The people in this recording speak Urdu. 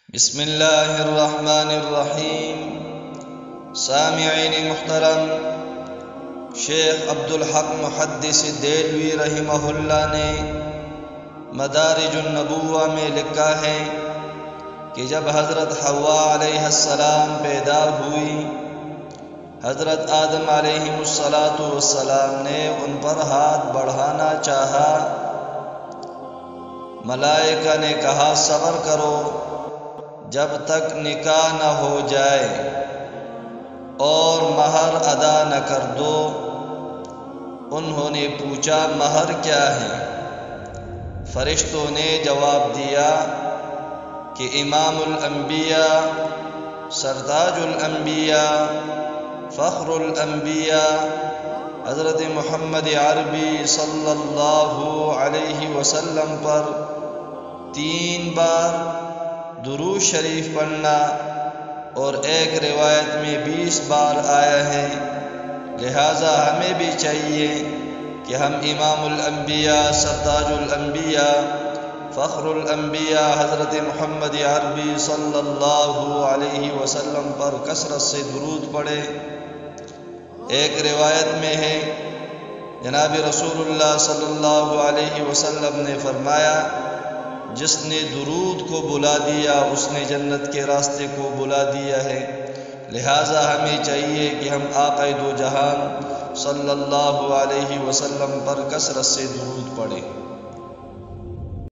بسم اللہ الرحمن الرحیم۔ سامعین محترم، شیخ عبدالحق محدث دہلوی رحمہ اللہ نے مدارج النبوہ میں لکھا ہے کہ جب حضرت حوا علیہ السلام پیدا ہوئی، حضرت آدم علیہ السلام نے ان پر ہاتھ بڑھانا چاہا۔ ملائکہ نے کہا صبر کرو جب تک نکاح نہ ہو جائے اور مہر ادا نہ کر دو۔ انہوں نے پوچھا مہر کیا ہے؟ فرشتوں نے جواب دیا کہ امام الانبیاء، سرتاج الانبیاء، فخر الانبیاء حضرت محمد عربی صلی اللہ علیہ وسلم پر 3 بار درود شریف پڑھنا، اور ایک روایت میں 20 بار آیا ہے۔ لہٰذا ہمیں بھی چاہیے کہ ہم امام الانبیاء، سرتاج الانبیاء، فخر الانبیاء حضرت محمد عربی صلی اللہ علیہ وسلم پر کثرت سے درود پڑھیں۔ ایک روایت میں ہے جناب رسول اللہ صلی اللہ علیہ وسلم نے فرمایا، جس نے درود کو بلا دیا اس نے جنت کے راستے کو بلا دیا ہے۔ لہٰذا ہمیں چاہیے کہ ہم آقا دو جہان صلی اللہ علیہ وسلم پر کثرت سے درود پڑھیں۔